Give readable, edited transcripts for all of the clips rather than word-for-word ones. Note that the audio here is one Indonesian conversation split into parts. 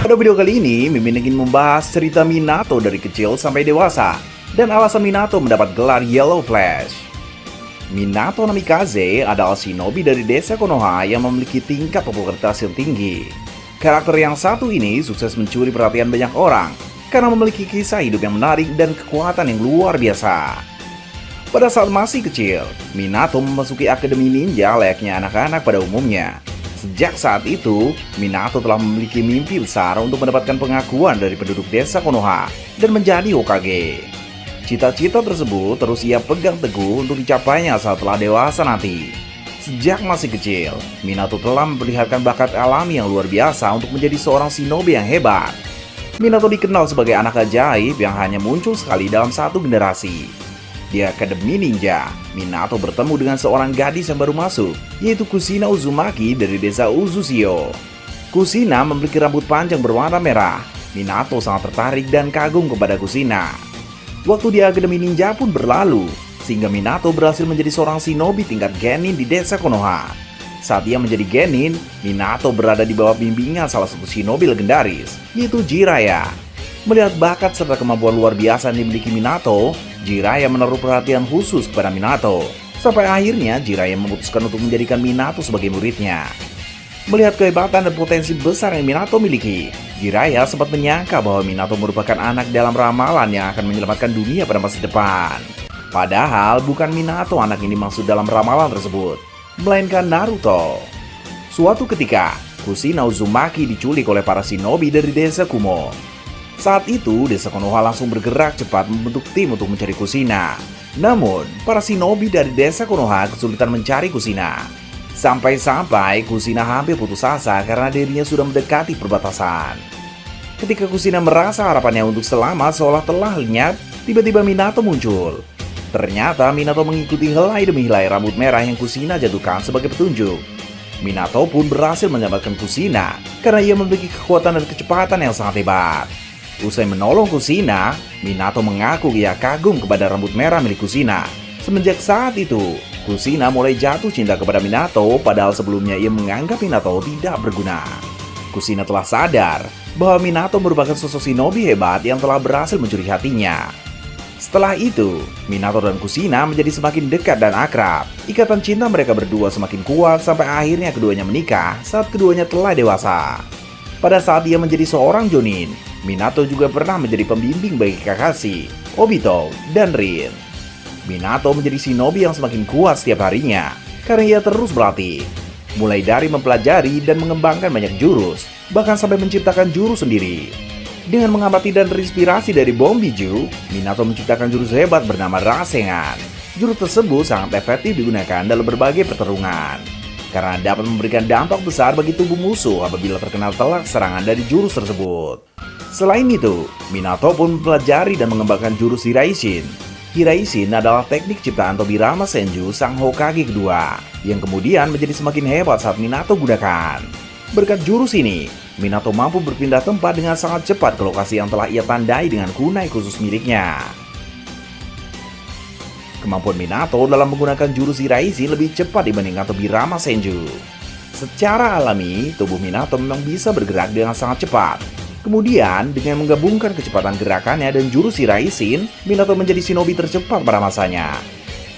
Pada video kali ini, Mimin ingin membahas cerita Minato dari kecil sampai dewasa dan alasan Minato mendapat gelar Yellow Flash. Minato Namikaze adalah shinobi dari desa Konoha yang memiliki tingkat popularitas yang tinggi. Karakter yang satu ini sukses mencuri perhatian banyak orang karena memiliki kisah hidup yang menarik dan kekuatan yang luar biasa. Pada saat masih kecil, Minato memasuki Akademi Ninja layaknya anak-anak pada umumnya. Sejak saat itu, Minato telah memiliki mimpi besar untuk mendapatkan pengakuan dari penduduk desa Konoha dan menjadi Hokage. Cita-cita tersebut terus ia pegang teguh untuk dicapainya saat telah dewasa nanti. Sejak masih kecil, Minato telah memperlihatkan bakat alami yang luar biasa untuk menjadi seorang shinobi yang hebat. Minato dikenal sebagai anak ajaib yang hanya muncul sekali dalam satu generasi. Di Akademi Ninja, Minato bertemu dengan seorang gadis yang baru masuk, yaitu Kushina Uzumaki dari desa Uzushio. Kushina memiliki rambut panjang berwarna merah. Minato sangat tertarik dan kagum kepada Kushina. Waktu di Akademi Ninja pun berlalu, sehingga Minato berhasil menjadi seorang shinobi tingkat genin di desa Konoha. Saat ia menjadi genin, Minato berada di bawah bimbingan salah satu shinobi legendaris, yaitu Jiraiya. Melihat bakat serta kemampuan luar biasa yang dimiliki Minato, Jiraiya menaruh perhatian khusus kepada Minato. Sampai akhirnya Jiraiya memutuskan untuk menjadikan Minato sebagai muridnya. Melihat kehebatan dan potensi besar yang Minato miliki, Jiraiya sempat menyangka bahwa Minato merupakan anak dalam ramalan yang akan menyelamatkan dunia pada masa depan. Padahal bukan Minato anak ini maksud dalam ramalan tersebut, melainkan Naruto. Suatu ketika, Kushina Uzumaki diculik oleh para shinobi dari desa Kumo. Saat itu, desa Konoha langsung bergerak cepat membentuk tim untuk mencari Kushina. Namun, para shinobi dari desa Konoha kesulitan mencari Kushina. Sampai-sampai Kushina hampir putus asa karena dirinya sudah mendekati perbatasan. Ketika Kushina merasa harapannya untuk selamat seolah telah lenyap, tiba-tiba Minato muncul. Ternyata Minato mengikuti helai demi helai rambut merah yang Kushina jatuhkan sebagai petunjuk. Minato pun berhasil menyelamatkan Kushina karena ia memiliki kekuatan dan kecepatan yang sangat hebat. Usai menolong Kushina, Minato mengaku ia kagum kepada rambut merah milik Kushina. Semenjak saat itu, Kushina mulai jatuh cinta kepada Minato, padahal sebelumnya ia menganggap Minato tidak berguna. Kushina telah sadar bahwa Minato merupakan sosok shinobi hebat yang telah berhasil mencuri hatinya. Setelah itu, Minato dan Kushina menjadi semakin dekat dan akrab. Ikatan cinta mereka berdua semakin kuat sampai akhirnya keduanya menikah saat keduanya telah dewasa. Pada saat dia menjadi seorang jonin, Minato juga pernah menjadi pembimbing bagi Kakashi, Obito, dan Rin. Minato menjadi shinobi yang semakin kuat setiap harinya karena ia terus berlatih. Mulai dari mempelajari dan mengembangkan banyak jurus, bahkan sampai menciptakan jurus sendiri. Dengan mengamati dan terinspirasi dari Bom Biju, Minato menciptakan jurus hebat bernama Rasengan. Jurus tersebut sangat efektif digunakan dalam berbagai pertarungan karena dapat memberikan dampak besar bagi tubuh musuh apabila terkena telak serangan dari jurus tersebut. Selain itu, Minato pun mempelajari dan mengembangkan jurus Hiraishin. Hiraishin adalah teknik ciptaan Tobirama Senju sang Hokage kedua, yang kemudian menjadi semakin hebat saat Minato gunakan. Berkat jurus ini, Minato mampu berpindah tempat dengan sangat cepat ke lokasi yang telah ia tandai dengan kunai khusus miliknya. Kemampuan Minato dalam menggunakan jurus Hiraishin lebih cepat dibandingkan Tobirama Senju. Secara alami, tubuh Minato memang bisa bergerak dengan sangat cepat. Kemudian, dengan menggabungkan kecepatan gerakannya dan jurus Hiraishin, Minato menjadi shinobi tercepat pada masanya.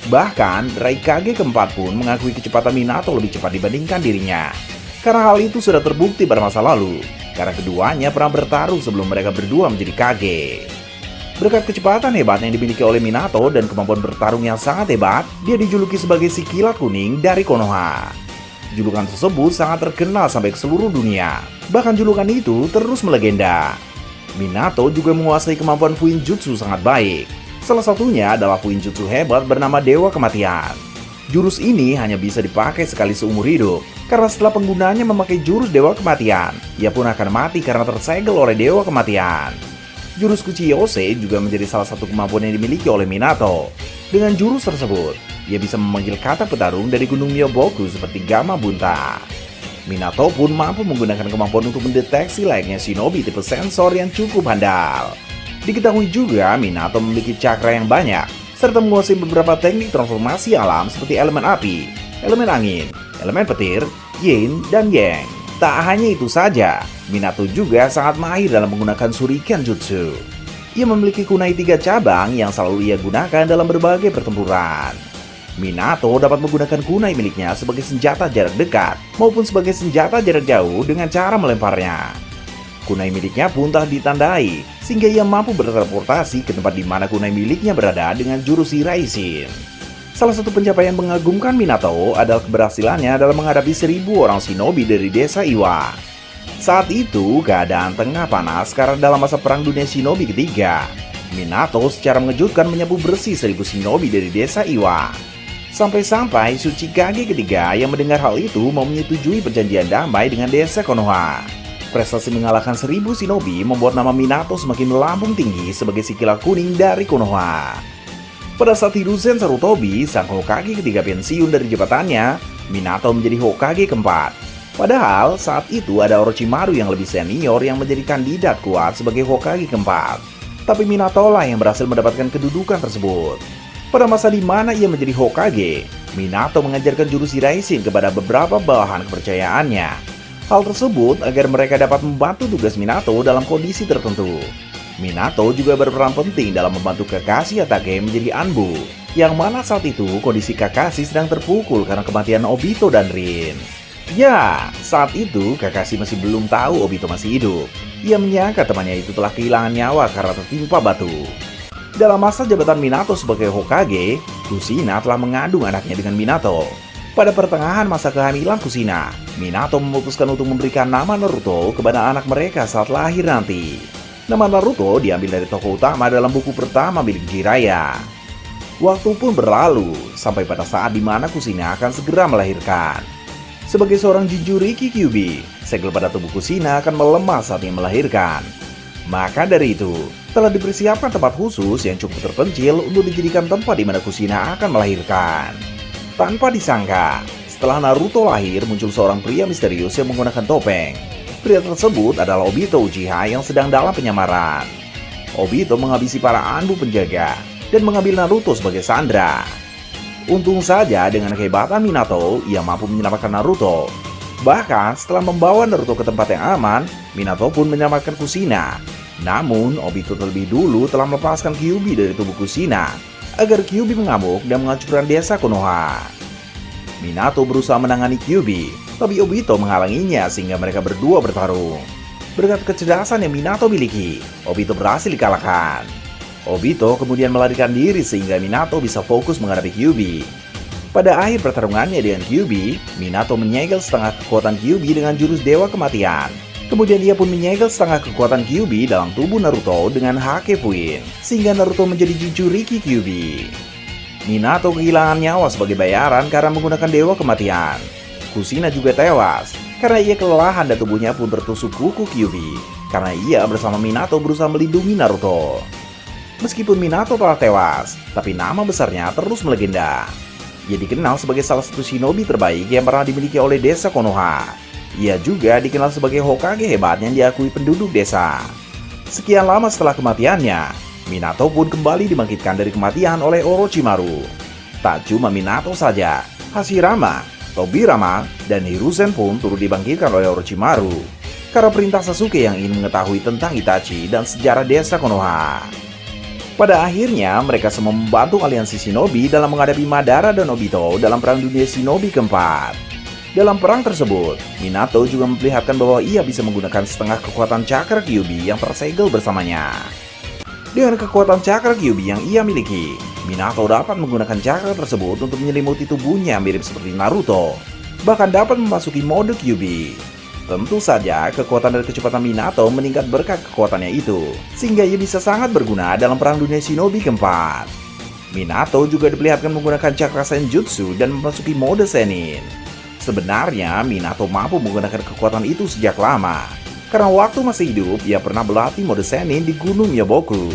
Bahkan, Raikage keempat pun mengakui kecepatan Minato lebih cepat dibandingkan dirinya. Karena hal itu sudah terbukti pada masa lalu, karena keduanya pernah bertarung sebelum mereka berdua menjadi Kage. Berkat kecepatan hebat yang dimiliki oleh Minato dan kemampuan bertarung yang sangat hebat, dia dijuluki sebagai si kilat kuning dari Konoha. Julukan tersebut sangat terkenal sampai ke seluruh dunia. Bahkan julukan itu terus melegenda. Minato juga menguasai kemampuan Fuinjutsu sangat baik. Salah satunya adalah Fuinjutsu hebat bernama Dewa Kematian. Jurus ini hanya bisa dipakai sekali seumur hidup, karena setelah penggunanya memakai jurus Dewa Kematian, ia pun akan mati karena tersegel oleh Dewa Kematian. Jurus Kuchiyose juga menjadi salah satu kemampuan yang dimiliki oleh Minato. Dengan jurus tersebut, ia bisa memanggil kata petarung dari Gunung Myoboku seperti Gama Bunta. Minato pun mampu menggunakan kemampuan untuk mendeteksi layaknya shinobi tipe sensor yang cukup handal. Diketahui juga Minato memiliki cakra yang banyak, serta menguasai beberapa teknik transformasi alam seperti elemen api, elemen angin, elemen petir, yin, dan yang. Tak hanya itu saja, Minato juga sangat mahir dalam menggunakan Shuriken Jutsu. Ia memiliki kunai 3 cabang yang selalu ia gunakan dalam berbagai pertempuran. Minato dapat menggunakan kunai miliknya sebagai senjata jarak dekat maupun sebagai senjata jarak jauh dengan cara melemparnya. Kunai miliknya pun telah ditandai, sehingga ia mampu bertransportasi ke tempat di mana kunai miliknya berada dengan jurus Shiraishin. Salah satu pencapaian mengagumkan Minato adalah keberhasilannya dalam menghadapi 1000 orang shinobi dari desa Iwa. Saat itu, keadaan tengah panas karena dalam masa Perang Dunia Shinobi ketiga. Minato secara mengejutkan menyapu bersih 1000 shinobi dari desa Iwa. Sampai-sampai Tsuchikage ketiga yang mendengar hal itu mau menyetujui perjanjian damai dengan desa Konoha. Prestasi mengalahkan 1000 shinobi membuat nama Minato semakin melambung tinggi sebagai si Kila Kuning dari Konoha. Pada saat Hiruzen Sarutobi, sang Hokage ketiga pensiun dari jabatannya, Minato menjadi Hokage keempat. Padahal saat itu ada Orochimaru yang lebih senior yang menjadi kandidat kuat sebagai Hokage keempat. Tapi Minato lah yang berhasil mendapatkan kedudukan tersebut. Pada masa di mana ia menjadi Hokage, Minato mengajarkan jurus Shiraishin kepada beberapa bawahan kepercayaannya. Hal tersebut agar mereka dapat membantu tugas Minato dalam kondisi tertentu. Minato juga berperan penting dalam membantu Kakashi Hatake menjadi Anbu, yang mana saat itu kondisi Kakashi sedang terpukul karena kematian Obito dan Rin. Ya, saat itu Kakashi masih belum tahu Obito masih hidup. Ia menyangka temannya itu telah kehilangan nyawa karena tertimpa batu. Dalam masa jabatan Minato sebagai Hokage, Kushina telah mengandung anaknya dengan Minato. Pada pertengahan masa kehamilan Kushina, Minato memutuskan untuk memberikan nama Naruto kepada anak mereka saat lahir nanti. Nama Naruto diambil dari tokoh utama dalam buku pertama milik Jiraiya. Waktu pun berlalu, sampai pada saat di mana Kushina akan segera melahirkan. Sebagai seorang Jinchuriki Kyuubi, segel pada tubuh Kushina akan melemah saat ia melahirkan. Maka dari itu, telah dipersiapkan tempat khusus yang cukup terpencil untuk dijadikan tempat di mana Kushina akan melahirkan. Tanpa disangka, setelah Naruto lahir muncul seorang pria misterius yang menggunakan topeng. Pria tersebut adalah Obito Uchiha yang sedang dalam penyamaran. Obito menghabisi para Anbu penjaga dan mengambil Naruto sebagai sandera. Untung saja dengan kehebatan Minato, ia mampu menyelamatkan Naruto. Bahkan setelah membawa Naruto ke tempat yang aman, Minato pun menyelamatkan Kushina. Namun, Obito terlebih dulu telah melepaskan Kyuubi dari tubuh Kushina agar Kyuubi mengamuk dan menghancurkan desa Konoha. Minato berusaha menangani Kyuubi, tapi Obito menghalanginya sehingga mereka berdua bertarung. Berkat kecerdasan yang Minato miliki, Obito berhasil dikalahkan. Obito kemudian melarikan diri sehingga Minato bisa fokus menghadapi Kyuubi. Pada akhir pertarungannya dengan Kyuubi, Minato menyegel setengah kekuatan Kyuubi dengan jurus Dewa Kematian. Kemudian ia pun menyegel setengah kekuatan Kyuubi dalam tubuh Naruto dengan Hake Fuin, sehingga Naruto menjadi Jinchuriki Kyuubi. Minato kehilangan nyawa sebagai bayaran karena menggunakan Dewa Kematian. Kushina juga tewas, karena ia kelelahan dan tubuhnya pun tertusuk kuku Kyuubi, karena ia bersama Minato berusaha melindungi Naruto. Meskipun Minato telah tewas, tapi nama besarnya terus melegenda. Ia dikenal sebagai salah satu shinobi terbaik yang pernah dimiliki oleh desa Konoha. Ia juga dikenal sebagai Hokage hebat yang diakui penduduk desa. Sekian lama setelah kematiannya, Minato pun kembali dibangkitkan dari kematian oleh Orochimaru. Tak cuma Minato saja, Hashirama, Tobirama, dan Hiruzen pun turut dibangkitkan oleh Orochimaru karena perintah Sasuke yang ingin mengetahui tentang Itachi dan sejarah desa Konoha. Pada akhirnya, mereka semua membantu aliansi shinobi dalam menghadapi Madara dan Obito dalam Perang Dunia Shinobi keempat. Dalam perang tersebut, Minato juga memperlihatkan bahwa ia bisa menggunakan setengah kekuatan cakra Kyuubi yang tersegel bersamanya. Dengan kekuatan cakra Kyuubi yang ia miliki, Minato dapat menggunakan cakra tersebut untuk menyelimuti tubuhnya mirip seperti Naruto, bahkan dapat memasuki mode Kyuubi. Tentu saja, kekuatan dan kecepatan Minato meningkat berkat kekuatannya itu, sehingga ia bisa sangat berguna dalam Perang Dunia Shinobi keempat. Minato juga diperlihatkan menggunakan cakra Senjutsu dan memasuki mode Senin. Sebenarnya, Minato mampu menggunakan kekuatan itu sejak lama. Karena waktu masih hidup, ia pernah berlatih mode Senin di Gunung Yaboku.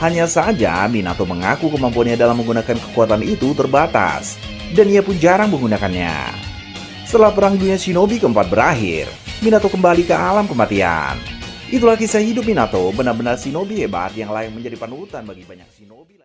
Hanya saja, Minato mengaku kemampuannya dalam menggunakan kekuatan itu terbatas, dan ia pun jarang menggunakannya. Setelah Perang Dunia Shinobi keempat berakhir, Minato kembali ke alam kematian. Itulah kisah hidup Minato, benar-benar shinobi hebat yang layak menjadi panutan bagi banyak shinobi.